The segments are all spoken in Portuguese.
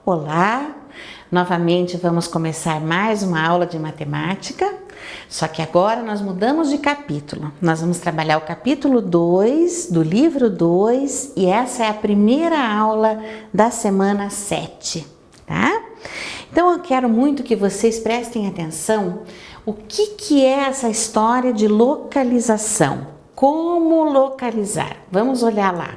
Olá! Novamente vamos começar mais uma aula de matemática, só que agora nós mudamos de capítulo. Nós vamos trabalhar o capítulo 2 do livro 2 e essa é a primeira aula da semana 7, tá? Então eu quero muito que vocês prestem atenção o que é essa história de localização. Como localizar? Vamos olhar lá.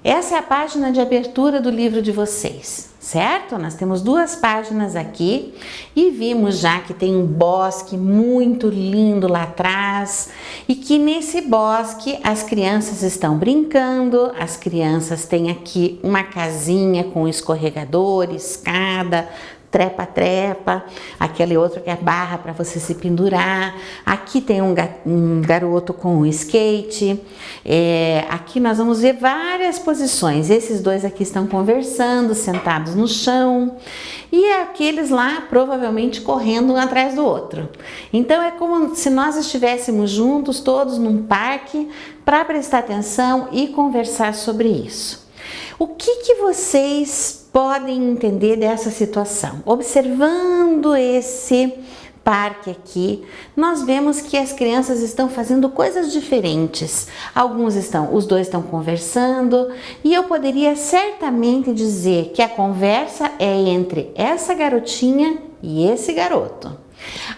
Essa é a página de abertura do livro de vocês, certo? Nós temos duas páginas aqui e vimos já que tem um bosque muito lindo lá atrás e que nesse bosque as crianças estão brincando, as crianças têm aqui uma casinha com escorregador, escada, trepa-trepa, aquele outro que é barra para você se pendurar. Aqui tem um garoto com um skate. Aqui nós vamos ver várias posições. Esses dois aqui estão conversando, sentados no chão. E aqueles lá provavelmente correndo um atrás do outro. Então é como se nós estivéssemos juntos, todos num parque, para prestar atenção e conversar sobre isso. O que vocês podem entender dessa situação? Observando esse parque aqui, nós vemos que as crianças estão fazendo coisas diferentes. Os dois estão conversando e eu poderia certamente dizer que a conversa é entre essa garotinha e esse garoto.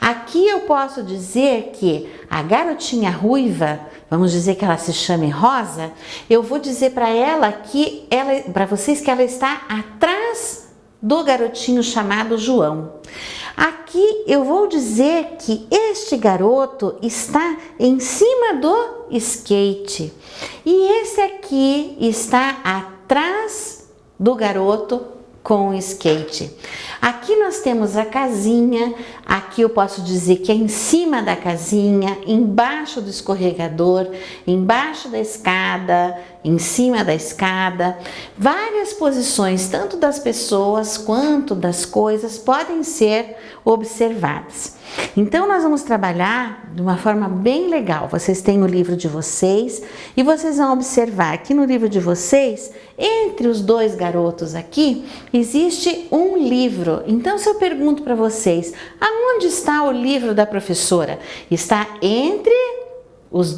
Aqui eu posso dizer que a garotinha ruiva, vamos dizer que ela se chame Rosa, eu vou dizer para vocês que ela está atrás do garotinho chamado João. Aqui eu vou dizer que este garoto está em cima do skate e esse aqui está atrás do garoto com o skate. Aqui nós temos a casinha, aqui eu posso dizer que é em cima da casinha, embaixo do escorregador, embaixo da escada, em cima da escada. Várias posições, tanto das pessoas quanto das coisas, podem ser observadas. Então nós vamos trabalhar de uma forma bem legal. Vocês têm o livro de vocês e vocês vão observar que no livro de vocês, entre os dois garotos aqui, existe um livro. Então se eu pergunto para vocês, aonde está o livro da professora? Está entre as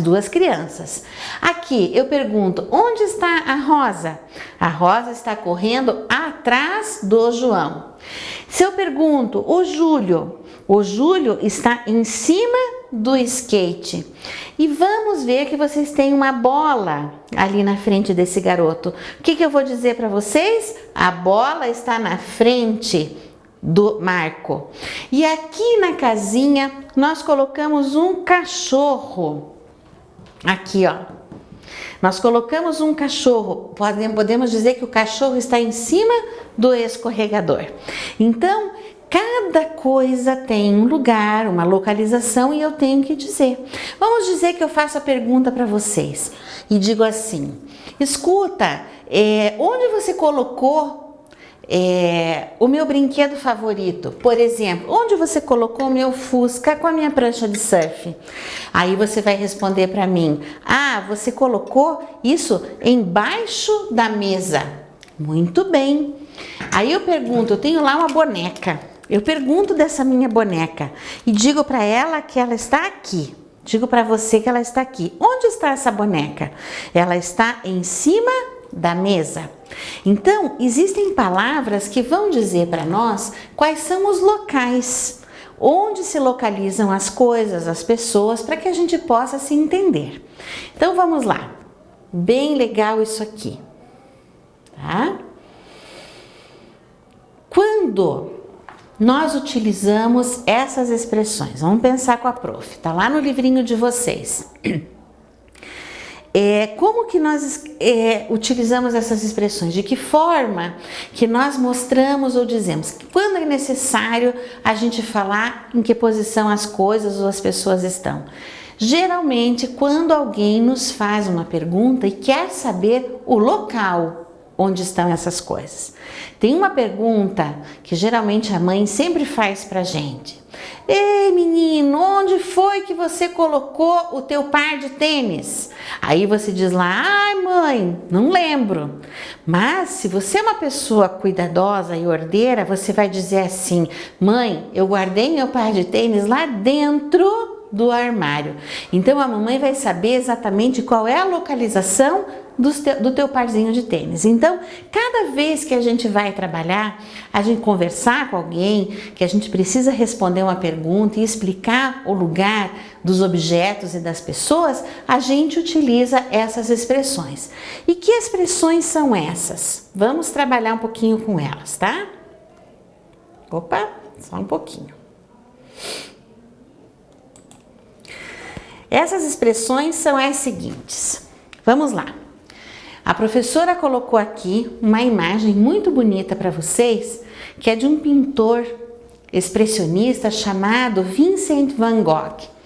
duas crianças. Aqui eu pergunto, onde está a Rosa? A Rosa está correndo atrás do João. Se eu pergunto, o Júlio está em cima do skate. E vamos ver que vocês têm uma bola ali na frente desse garoto. O que eu vou dizer para vocês? A bola está na frente do Marco. E aqui na casinha nós colocamos um cachorro. Aqui, ó. Nós colocamos um cachorro. Podemos dizer que o cachorro está em cima do escorregador. Então, cada coisa tem um lugar, uma localização e eu tenho que dizer. Vamos dizer que eu faço a pergunta para vocês e digo assim: escuta, onde você colocou o meu brinquedo favorito? Por exemplo, onde você colocou o meu Fusca com a minha prancha de surf? Aí você vai responder para mim: você colocou isso embaixo da mesa. Muito bem. Aí eu pergunto, eu tenho lá uma boneca. Eu pergunto dessa minha boneca e digo para ela que ela está aqui. Digo para você que ela está aqui. Onde está essa boneca? Ela está em cima da mesa. Então, existem palavras que vão dizer para nós quais são os locais, onde se localizam as coisas, as pessoas, para que a gente possa se entender. Então, vamos lá. Bem legal isso aqui, tá? Quando nós utilizamos essas expressões, vamos pensar com a prof, tá lá no livrinho de vocês. Como que nós utilizamos essas expressões? De que forma que nós mostramos ou dizemos? Quando é necessário a gente falar em que posição as coisas ou as pessoas estão? Geralmente, quando alguém nos faz uma pergunta e quer saber o local onde estão essas coisas. Tem uma pergunta que geralmente a mãe sempre faz pra gente. Ei, menino, onde foi que você colocou o teu par de tênis? Aí você diz lá, ai mãe, não lembro. Mas se você é uma pessoa cuidadosa e ordeira, você vai dizer assim, mãe, eu guardei meu par de tênis lá dentro do armário. Então a mamãe vai saber exatamente qual é a localização do teu parzinho de tênis. Então, cada vez que a gente vai trabalhar, a gente conversar com alguém, que a gente precisa responder uma pergunta e explicar o lugar dos objetos e das pessoas, a gente utiliza essas expressões. E que expressões são essas? Vamos trabalhar um pouquinho com elas, tá? Opa, só um pouquinho. Essas expressões são as seguintes. Vamos lá. A professora colocou aqui uma imagem muito bonita para vocês, que é de um pintor expressionista chamado Vincent van Gogh.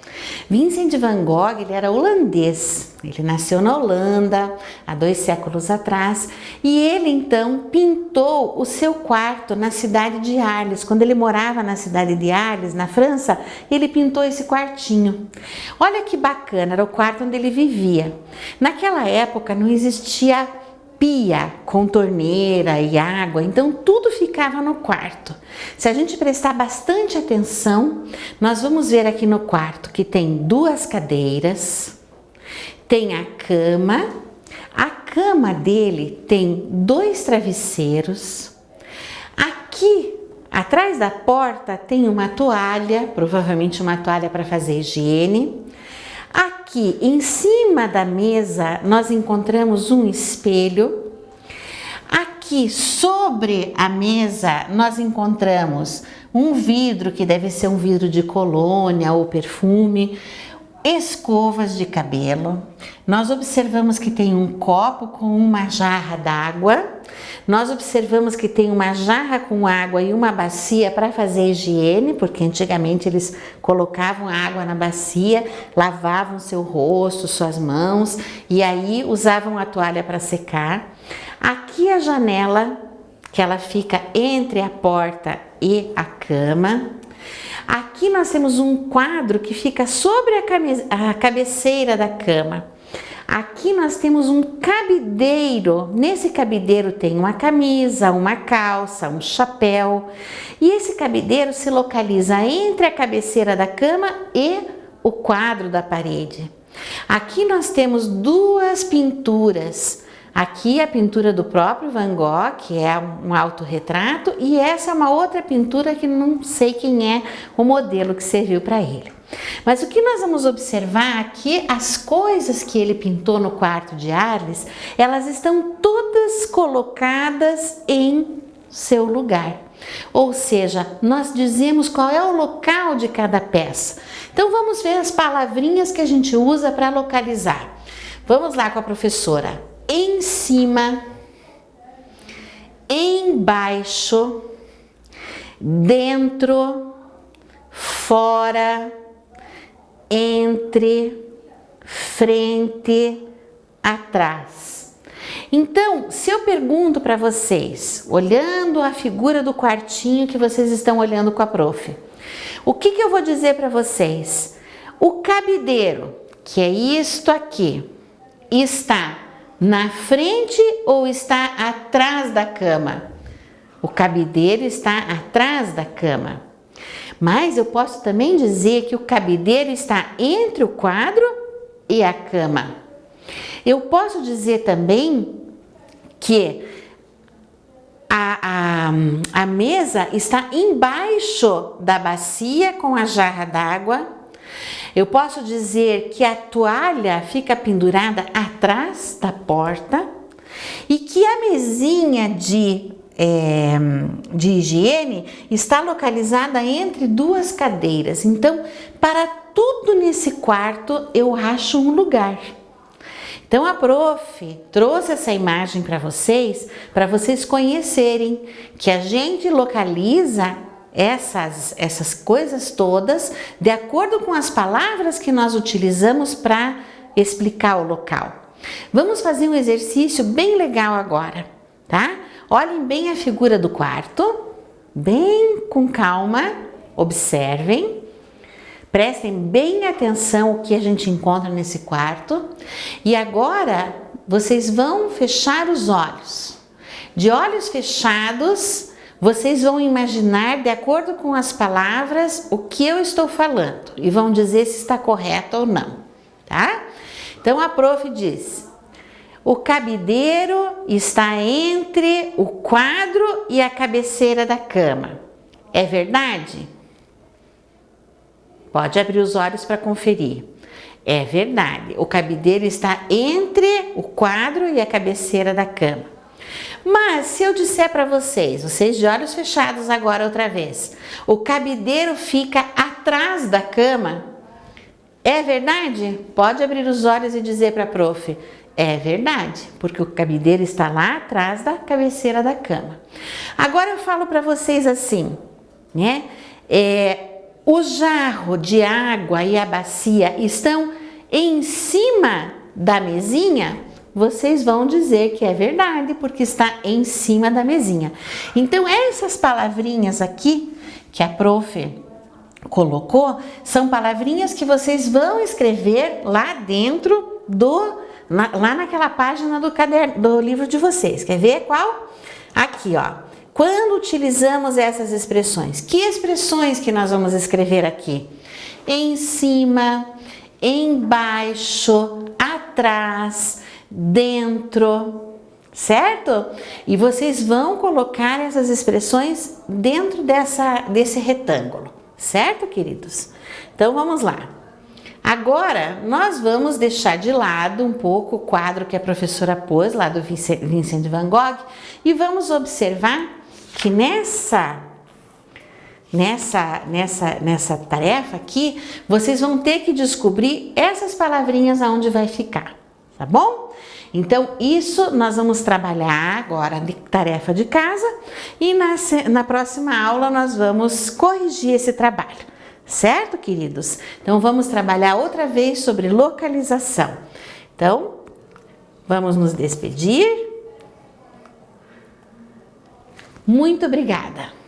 Vincent van Gogh, ele era holandês, ele nasceu na Holanda há 2 séculos atrás e ele então pintou o seu quarto na cidade de Arles. Quando ele morava na cidade de Arles, na França, ele pintou esse quartinho. Olha que bacana, era o quarto onde ele vivia. Naquela época não existia pia com torneira e água, então tudo ficava no quarto. Se a gente prestar bastante atenção, nós vamos ver aqui no quarto que tem 2 cadeiras, tem a cama dele tem 2 travesseiros, aqui atrás da porta tem uma toalha, provavelmente uma toalha para fazer higiene. Aqui em cima da mesa nós encontramos um espelho. Aqui sobre a mesa nós encontramos um vidro que deve ser um vidro de colônia ou perfume, escovas de cabelo. Nós observamos que tem um copo com uma jarra d'água. Nós observamos que tem uma jarra com água e uma bacia para fazer higiene, porque antigamente eles colocavam a água na bacia, lavavam seu rosto, suas mãos e aí usavam a toalha para secar. Aqui a janela, que ela fica entre a porta e a cama. Aqui nós temos um quadro que fica sobre a cabeceira da cama. Aqui nós temos um cabideiro. Nesse cabideiro tem uma camisa, uma calça, um chapéu. E esse cabideiro se localiza entre a cabeceira da cama e o quadro da parede. Aqui nós temos 2 pinturas. Aqui a pintura do próprio Van Gogh, que é um autorretrato, e essa é uma outra pintura que não sei quem é o modelo que serviu para ele. Mas o que nós vamos observar aqui, as coisas que ele pintou no quarto de Arles, elas estão todas colocadas em seu lugar. Ou seja, nós dizemos qual é o local de cada peça. Então vamos ver as palavrinhas que a gente usa para localizar. Vamos lá com a professora. Em cima, embaixo, dentro, fora, entre, frente, atrás. Então, se eu pergunto para vocês, olhando a figura do quartinho que vocês estão olhando com a prof, o que eu vou dizer para vocês? O cabideiro, que é isto aqui, está na frente ou está atrás da cama? O cabideiro está atrás da cama. Mas eu posso também dizer que o cabideiro está entre o quadro e a cama. Eu posso dizer também que a mesa está embaixo da bacia com a jarra d'água. Eu posso dizer que a toalha fica pendurada atrás da porta e que a mesinha de higiene está localizada entre 2 cadeiras. Então, para tudo nesse quarto eu acho um lugar. Então a prof trouxe essa imagem para vocês conhecerem que a gente localiza essas coisas todas de acordo com as palavras que nós utilizamos para explicar o local. Vamos fazer um exercício bem legal agora, tá? Olhem bem a figura do quarto, bem com calma, observem. Prestem bem atenção o que a gente encontra nesse quarto. E agora vocês vão fechar os olhos. De olhos fechados, vocês vão imaginar, de acordo com as palavras, o que eu estou falando e vão dizer se está correto ou não, tá? Então a prof diz: o cabideiro está entre o quadro e a cabeceira da cama. É verdade? Pode abrir os olhos para conferir. É verdade. O cabideiro está entre o quadro e a cabeceira da cama. Mas se eu disser para vocês de olhos fechados agora outra vez, o cabideiro fica atrás da cama, é verdade? Pode abrir os olhos e dizer para a prof: é verdade, porque o cabideiro está lá atrás da cabeceira da cama. Agora eu falo para vocês assim, né? O jarro de água e a bacia estão em cima da mesinha? Vocês vão dizer que é verdade, porque está em cima da mesinha. Então, essas palavrinhas aqui que a prof colocou, são palavrinhas que vocês vão escrever lá dentro lá naquela página do livro de vocês. Quer ver qual? Aqui, ó. Quando utilizamos essas expressões? Que expressões que nós vamos escrever aqui? Em cima, embaixo, atrás, dentro, certo? E vocês vão colocar essas expressões dentro desse retângulo, certo, queridos? Então vamos lá. Agora nós vamos deixar de lado um pouco o quadro que a professora pôs lá do Vincent van Gogh e vamos observar que nessa tarefa aqui, vocês vão ter que descobrir essas palavrinhas aonde vai ficar, tá bom? Então, isso nós vamos trabalhar agora de tarefa de casa e na próxima aula nós vamos corrigir esse trabalho, certo, queridos? Então, vamos trabalhar outra vez sobre localização. Então, vamos nos despedir. Muito obrigada!